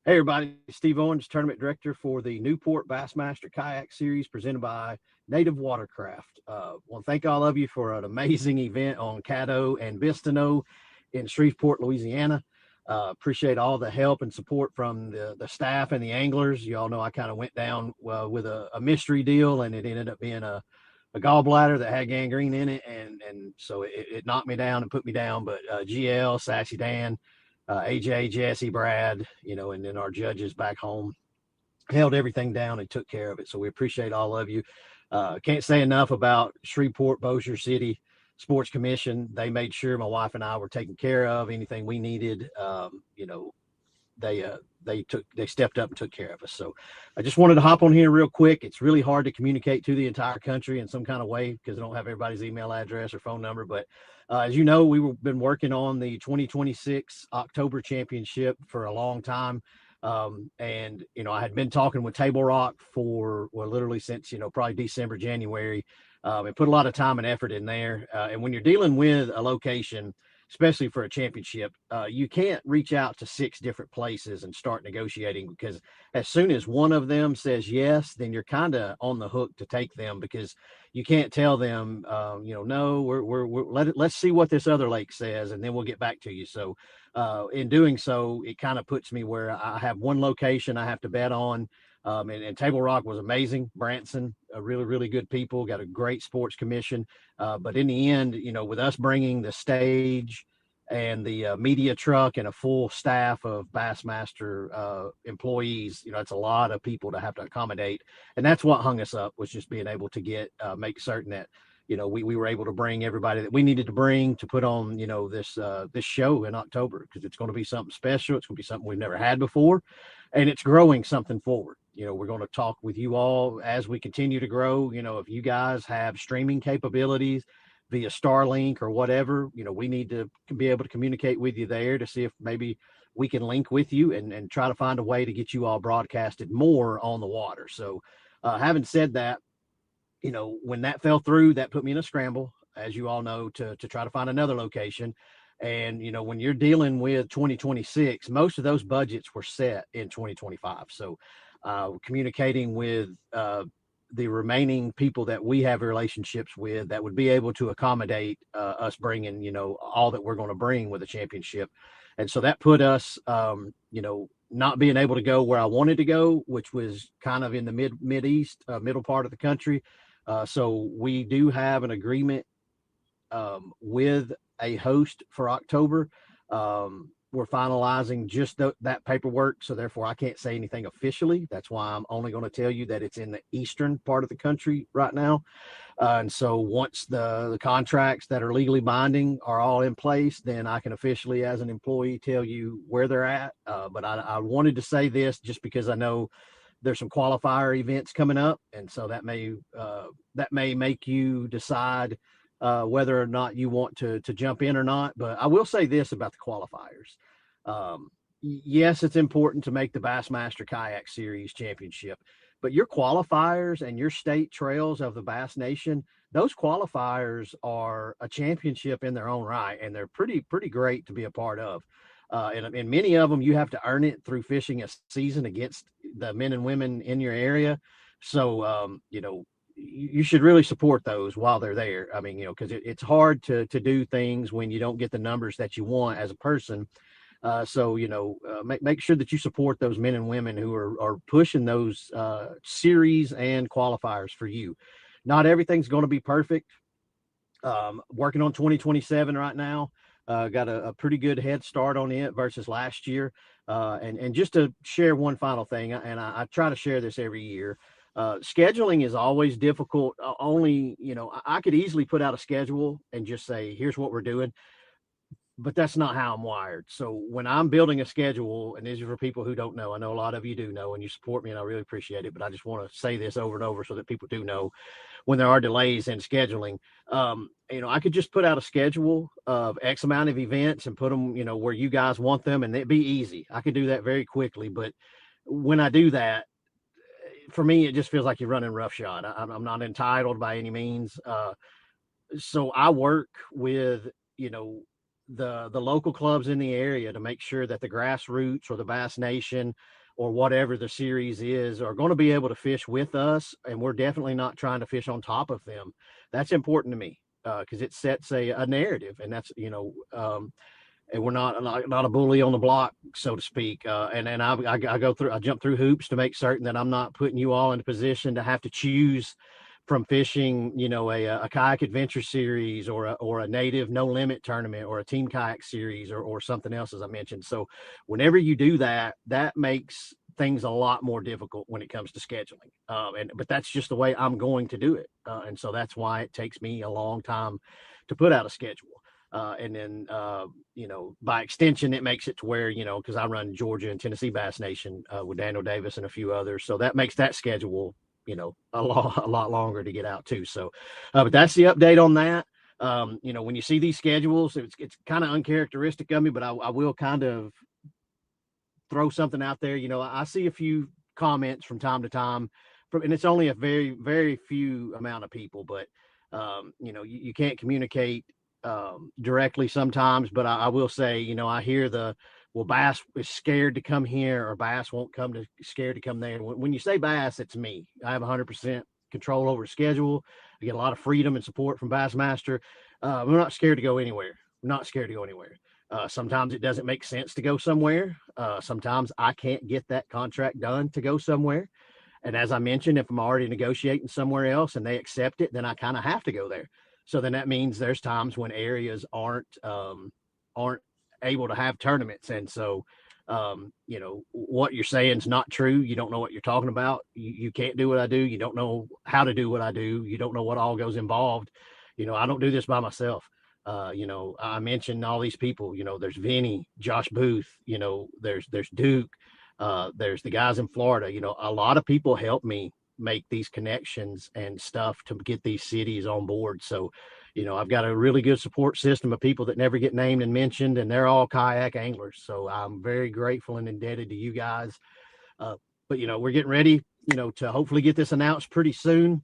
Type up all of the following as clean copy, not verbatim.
Hey everybody, Steve Owens, Tournament Director for the Newport Bassmaster Kayak Series presented by Native Watercraft. Want to thank all of you for an amazing event on Caddo and Bistineau in Shreveport, Louisiana. Appreciate all the help and support from the staff and the anglers. You all know I kind of went down with a mystery deal, and it ended up being a gallbladder that had gangrene in it, and so it knocked me down and put me down. But GL, Sassy Dan, AJ, Jesse, Brad, and then our judges back home held everything down and took care of it. So we appreciate all of you. Can't say enough about Shreveport Bossier City Sports Commission. They made sure my wife and I were taken care of. Anything we needed, they stepped up and took care of us. So I just wanted to hop on here real quick. It's really hard to communicate to the entire country in some kind of way because I don't have everybody's email address or phone number. But as you know, we've been working on the 2026 October Championship for a long time. And I had been talking with Table Rock for literally since probably December, January, and put a lot of time and effort in there. And when you're dealing with a location, especially for a championship, you can't reach out to 6 different places and start negotiating, because as soon as one of them says yes, then you're kind of on the hook to take them, because you can't tell them, no, let's see what this other lake says, and then we'll get back to you. So in doing so, it kind of puts me where I have one location I have to bet on. And Table Rock was amazing. Branson, really, really good people, got a great sports commission. But in the end, with us bringing the stage and the media truck and a full staff of Bassmaster employees, it's a lot of people to have to accommodate. And that's what hung us up, was just being able to make certain that, we were able to bring everybody that we needed to bring to put on, this show in October, because it's going to be something special. It's going to be something we've never had before, and it's growing something forward. We're going to talk with you all as we continue to grow. If you guys have streaming capabilities via Starlink or whatever, we need to be able to communicate with you there to see if maybe we can link with you and try to find a way to get you all broadcasted more on the water. So having said that, when that fell through, that put me in a scramble, as you all know, to try to find another location. And, when you're dealing with 2026, most of those budgets were set in 2025. So communicating with the remaining people that we have relationships with that would be able to accommodate us bringing, all that we're going to bring with a championship. And so that put us, not being able to go where I wanted to go, which was kind of in the mid-east, middle part of the country. So we do have an agreement with a host for October. We're finalizing just that paperwork, so therefore I can't say anything officially. That's why I'm only going to tell you that it's in the eastern part of the country right now. And so once the contracts that are legally binding are all in place, then I can officially, as an employee, tell you where they're at. But I wanted to say this just because I know there's some qualifier events coming up, and so that may make you decide whether or not you want to jump in or not. But I will say this about the qualifiers. Yes, it's important to make the Bassmaster Kayak Series Championship, but your qualifiers and your state trails of the Bass Nation, those qualifiers are a championship in their own right, and they're pretty great to be a part of. And many of them, you have to earn it through fishing a season against the men and women in your area. So, you should really support those while they're there. I mean, because it's hard to do things when you don't get the numbers that you want as a person. So, make sure that you support those men and women who are pushing those series and qualifiers for you. Not everything's going to be perfect. Working on 2027 right now. Got a pretty good head start on it versus last year. And just to share one final thing, and I try to share this every year, scheduling is always difficult. I could easily put out a schedule and just say, here's what we're doing. But that's not how I'm wired. So when I'm building a schedule, and this is for people who don't know, I know a lot of you do know, and you support me, and I really appreciate it, but I just want to say this over and over so that people do know when there are delays in scheduling. I could just put out a schedule of X amount of events and put them, where you guys want them, and it'd be easy. I could do that very quickly. But when I do that, for me, it just feels like you're running roughshod. I'm not entitled by any means. So I work with, the local clubs in the area to make sure that the grassroots or the Bass Nation or whatever the series is are going to be able to fish with us, and we're definitely not trying to fish on top of them. That's important to me because it sets a narrative, and that's and we're not a bully on the block, so to speak. And I jump through hoops to make certain that I'm not putting you all in a position to have to choose from fishing, a kayak adventure series or a native no limit tournament or a team kayak series or something else, as I mentioned. So whenever you do that, that makes things a lot more difficult when it comes to scheduling. But that's just the way I'm going to do it. And so that's why it takes me a long time to put out a schedule. And then, by extension, it makes it to where, because I run Georgia and Tennessee Bass Nation with Daniel Davis and a few others. So that makes that schedule, a lot longer to get out too. So, but that's the update on that. When you see these schedules, it's kind of uncharacteristic of me, but I will kind of throw something out there. I see a few comments from time to time, and it's only a very, very few amount of people, but you can't communicate directly sometimes, but I will say, I hear well, bass is scared to come here, or bass won't scared to come there. When you say bass, it's me. I have 100% control over the schedule. I get a lot of freedom and support from Bassmaster. We're not scared to go anywhere. We're not scared to go anywhere. Sometimes it doesn't make sense to go somewhere. Sometimes I can't get that contract done to go somewhere. And as I mentioned, if I'm already negotiating somewhere else and they accept it, then I kind of have to go there. So then that means there's times when areas aren't able to have tournaments. And so, what you're saying is not true. You don't know what you're talking about. You can't do what I do. You don't know how to do what I do. You don't know what all goes involved. I don't do this by myself. I mentioned all these people, there's Vinny, Josh Booth, there's Duke, there's the guys in Florida. A lot of people help me make these connections and stuff to get these cities on board. So, I've got a really good support system of people that never get named and mentioned, and they're all kayak anglers. So I'm very grateful and indebted to you guys. But, we're getting ready, to hopefully get this announced pretty soon.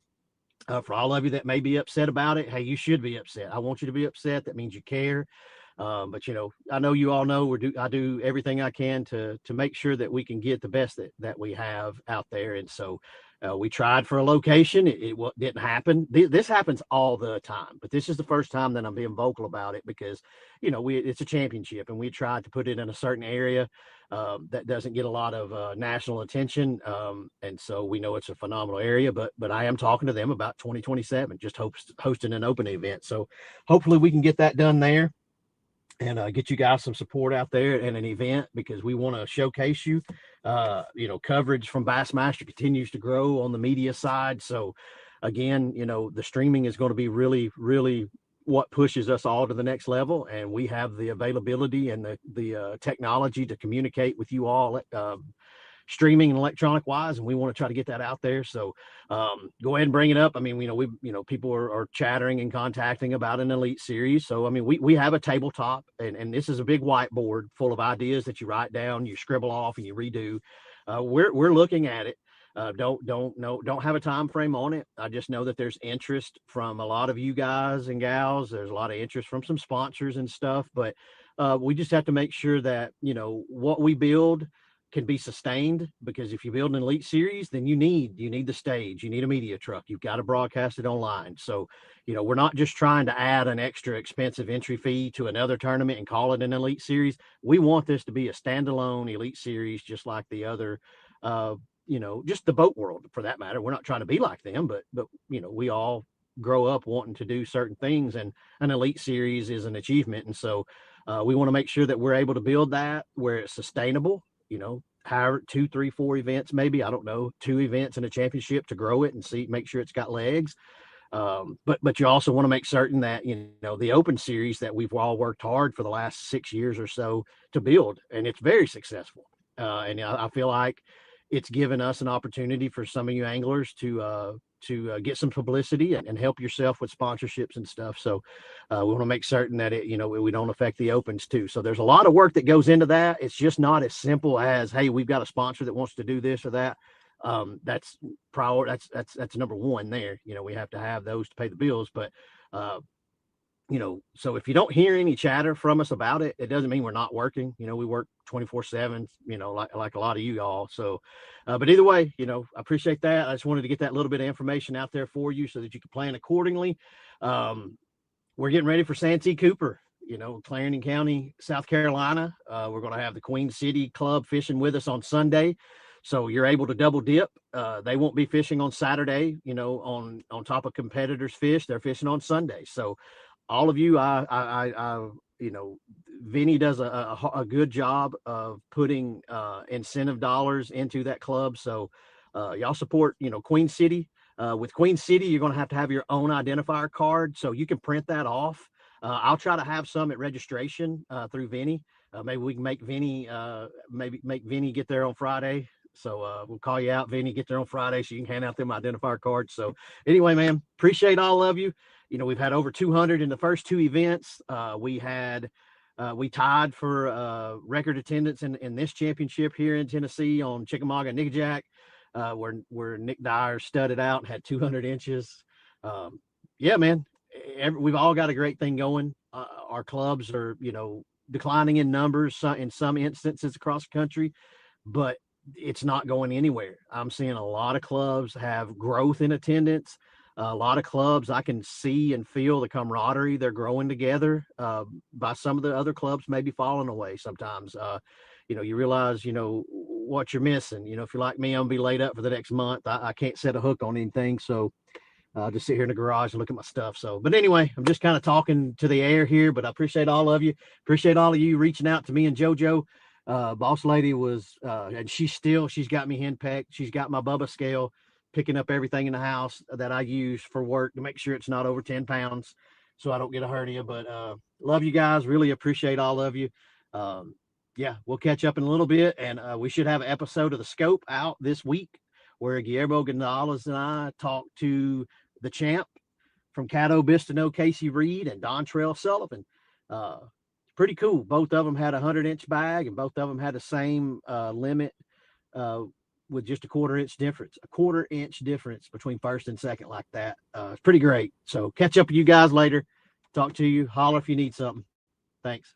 For all of you that may be upset about it, hey, you should be upset. I want you to be upset. That means you care. But I know you all know I do everything I can to make sure that we can get the best that we have out there. And so we tried for a location. It didn't happen. This happens all the time, but this is the first time that I'm being vocal about it because, it's a championship and we tried to put it in a certain area that doesn't get a lot of national attention. And so we know it's a phenomenal area, but I am talking to them about 2027, just hosting an open event. So hopefully we can get that done there. And get you guys some support out there at an event because we want to showcase you. Coverage from Bassmaster continues to grow on the media side. So again, the streaming is going to be really, really what pushes us all to the next level. And we have the availability and the technology to communicate with you all streaming and electronic wise, and we want to try to get that out there. So go ahead and bring it up. I mean, people are chattering and contacting about an elite series. So, I mean, we have a tabletop and this is a big whiteboard full of ideas that you write down, you scribble off and you redo. We're looking at it. Don't have a time frame on it. I just know that there's interest from a lot of you guys and gals. There's a lot of interest from some sponsors and stuff, but we just have to make sure that, what we build can be sustained, because if you build an elite series, then you need the stage, you need a media truck, you've got to broadcast it online. So, we're not just trying to add an extra expensive entry fee to another tournament and call it an elite series. We want this to be a standalone elite series, just like the other, just the boat world for that matter. We're not trying to be like them, but we all grow up wanting to do certain things, and an elite series is an achievement. And so we want to make sure that we're able to build that where it's sustainable. However, 2, 3, 4 events, maybe, I don't know, 2 events in a championship to grow it and make sure it's got legs. But you also want to make certain that, the open series that we've all worked hard for the last 6 years or so to build, and it's very successful. And I feel like it's given us an opportunity for some of you anglers to get some publicity and help yourself with sponsorships and stuff. So we want to make certain that we don't affect the opens too. So there's a lot of work that goes into that. It's just not as simple as, hey, we've got a sponsor that wants to do this or that. That's number one there. We have to have those to pay the bills, but So if you don't hear any chatter from us about it, it doesn't mean we're not working. We work 24/7, like a lot of you all. So, but either way, I appreciate that. I just wanted to get that little bit of information out there for you so that you can plan accordingly. We're getting ready for Santee Cooper, Clarendon County, South Carolina. We're going to have the Queen City Club fishing with us on Sunday. So you're able to double dip. They won't be fishing on Saturday, on top of competitors' fish. They're fishing on Sunday. So all of you, Vinny does a good job of putting incentive dollars into that club. So y'all support, Queen City. With Queen City, you're going to have your own identifier card, so you can print that off. I'll try to have some at registration through Vinny. Maybe we can make Vinny get there on Friday. So we'll call you out, Vinny, get there on Friday so you can hand out them identifier cards. So anyway, man, appreciate all of you. We've had over 200 in the first two events. We tied for record attendance in this championship here in Tennessee on Chickamauga and Nickajack, where Nick Dyer studded out and had 200 inches. Yeah, man, we've all got a great thing going. Our clubs are, declining in numbers in some instances across the country, but it's not going anywhere. I'm seeing a lot of clubs have growth in attendance. A lot of clubs, I can see and feel the camaraderie. They're growing together. By some of the other clubs maybe falling away sometimes. You realize, what you're missing. If you're like me, I'm going to be laid up for the next month. I can't set a hook on anything. So I'll just sit here in the garage and look at my stuff. So, but anyway, I'm just kind of talking to the air here, but I appreciate all of you. Appreciate all of you reaching out to me and JoJo. Boss lady was, and she's got me henpecked. She's got my Bubba scale, picking up everything in the house that I use for work to make sure it's not over 10 pounds so I don't get a hernia. But love you guys. Really appreciate all of you. Yeah, we'll catch up in a little bit, and we should have an episode of The Scope out this week where Guillermo Gonzalez and I talk to the champ from Caddo Bistino, Casey Reed, and Dontrell Sullivan. Pretty cool. Both of them had a 100-inch bag, and both of them had the same limit with just a quarter-inch difference between first and second like that. It's pretty great. So catch up with you guys later. Talk to you. Holler if you need something. Thanks.